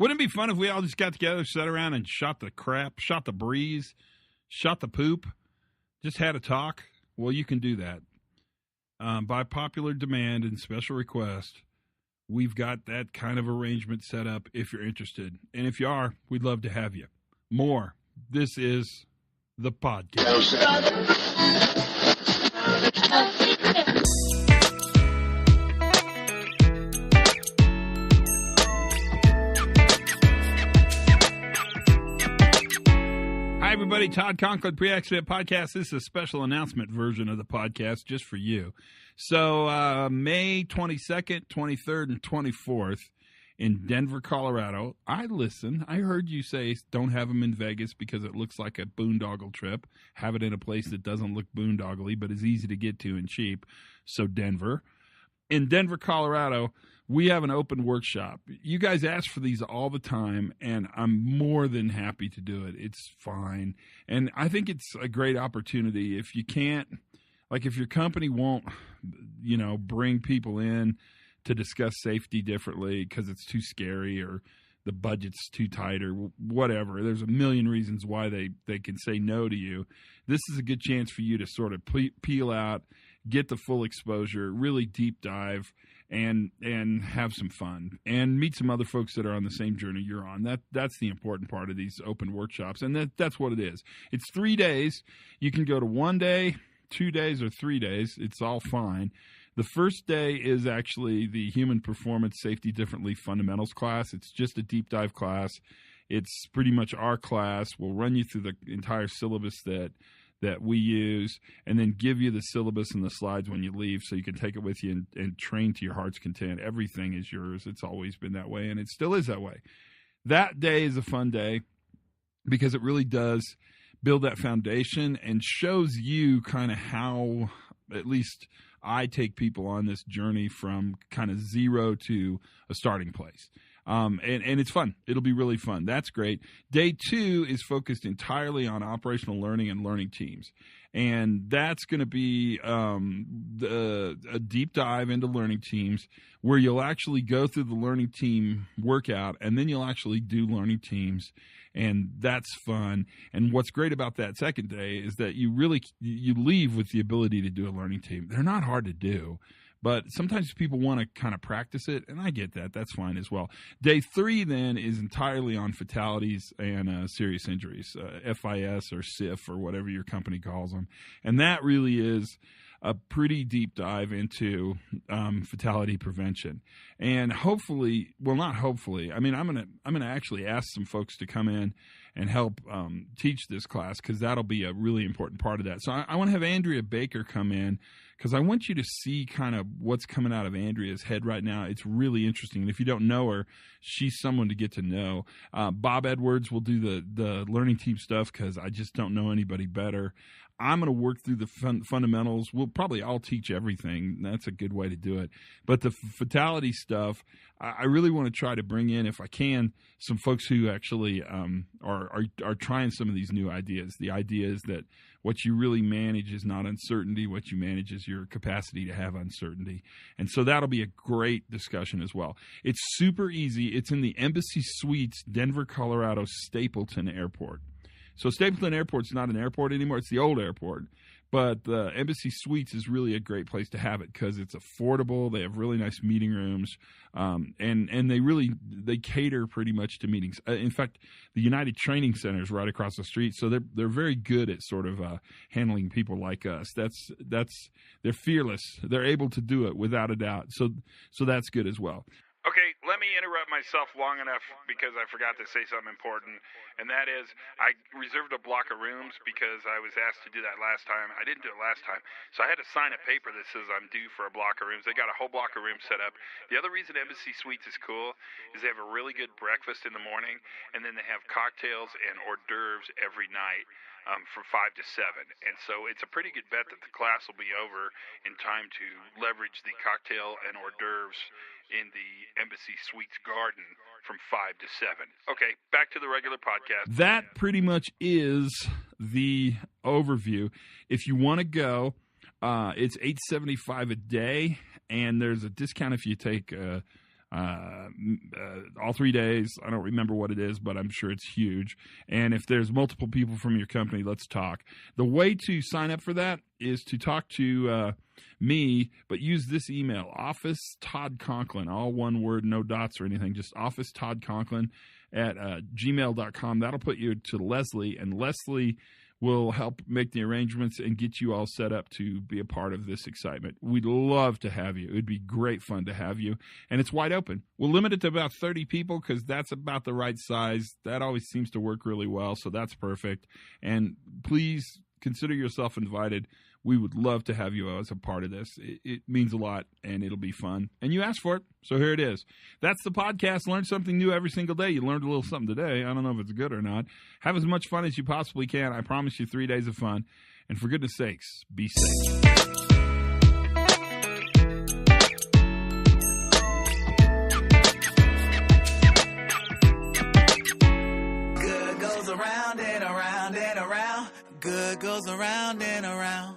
Wouldn't it be fun if we all just got together, sat around, and shot the crap, shot the breeze, shot the poop, just had a talk? Well, you can do that. By popular demand and special request, we've got that kind of arrangement set up if you're interested. And if you are, we'd love to have you. More. This is the podcast. Hi, everybody. Todd Conklin, Pre-Accident Podcast. This is a special announcement version of the podcast just for you. So, May 22nd, 23rd, and 24th in Denver, Colorado. I heard you say don't have them in Vegas because it looks like a boondoggle trip. Have it in a place that doesn't look boondoggly but is easy to get to and cheap. So, Denver. In Denver, Colorado, we have an open workshop. You guys ask for these all the time, and I'm more than happy to do it. It's fine. And I think it's a great opportunity. If you can't, like if your company won't, bring people in to discuss safety differently because it's too scary or the budget's too tight or whatever, there's a million reasons why they can say no to you. This is a good chance for you to sort of peel out, get the full exposure, really deep dive, and have some fun and meet some other folks that are on the same journey you're on. That's the important part of these open workshops, and that's what it is. It's 3 days. You can go to 1 day, 2 days, or 3 days. It's all fine. The first day is actually the Human Performance Safety Differently Fundamentals class. It's just a deep dive class. It's pretty much our class. We'll run you through the entire syllabus that we use, and then give you the syllabus and the slides when you leave so you can take it with you and train to your heart's content. Everything is yours. It's always been that way, and it still is that way. That day is a fun day because it really does build that foundation and shows you kind of how, at least I take people on this journey from kind of zero to a starting place. And it's fun. It'll be really fun. That's great. Day 2 is focused entirely on operational learning and learning teams. And that's going to be a deep dive into learning teams where you'll actually go through the learning team workout, and then you'll actually do learning teams. And that's fun. And what's great about that second day is that you leave with the ability to do a learning team. They're not hard to do. But sometimes people want to kind of practice it, and I get that. That's fine as well. Day 3, then, is entirely on fatalities and serious injuries, FIS or SIF or whatever your company calls them. And that really is a pretty deep dive into fatality prevention. And hopefully, well, not hopefully, I mean, I'm gonna actually ask some folks to come in and help teach this class because that'll be a really important part of that. So I want to have Andrea Baker come in because I want you to see kind of what's coming out of Andrea's head right now. It's really interesting. And if you don't know her, she's someone to get to know. Bob Edwards will do the learning team stuff because I just don't know anybody better. I'm going to work through the fundamentals. We'll probably all teach everything. That's a good way to do it. But the fatality stuff, I really want to try to bring in, if I can, some folks who actually are trying some of these new ideas. The idea is that what you really manage is not uncertainty. What you manage is your capacity to have uncertainty. And so that'll be a great discussion as well. It's super easy. It's in the Embassy Suites, Denver, Colorado, Stapleton Airport. So Stapleton Airport's not an airport anymore. It's the old airport. But the Embassy Suites is really a great place to have it because it's affordable. They have really nice meeting rooms, and they cater pretty much to meetings. In fact, the United Training Center is right across the street, so they're very good at sort of handling people like us. They're fearless. They're able to do it without a doubt. So that's good as well. Okay, let me interrupt myself long enough because I forgot to say something important, and that is I reserved a block of rooms because I was asked to do that last time. I didn't do it last time, so I had to sign a paper that says I'm due for a block of rooms. They got a whole block of rooms set up. The other reason Embassy Suites is cool is they have a really good breakfast in the morning, and then they have cocktails and hors d'oeuvres every night. From 5 to 7. And so it's a pretty good bet that the class will be over in time to leverage the cocktail and hors d'oeuvres in the Embassy Suites garden from 5 to 7. Okay, back to the regular podcast. That pretty much is the overview. If you want to go, it's $875 a day, and there's a discount if you take all 3 days. I don't remember what it is, but I'm sure it's huge. And if there's multiple people from your company, let's talk. The way to sign up for that is to talk to me, but use this email, Office Todd Conklin, all one word, no dots or anything, just Office Todd Conklin at gmail.com. That'll put you to Leslie, and Leslie will help make the arrangements and get you all set up to be a part of this excitement. We'd love to have you. It would be great fun to have you. And it's wide open. We'll limit it to about 30 people because that's about the right size. That always seems to work really well, so that's perfect. And please consider yourself invited. We would love to have you as a part of this. It means a lot, and it'll be fun. And you asked for it, so here it is. That's the podcast. Learn something new every single day. You learned a little something today. I don't know if it's good or not. Have as much fun as you possibly can. I promise you 3 days of fun. And for goodness sakes, be safe. Good goes around and around and around. Good goes around and around.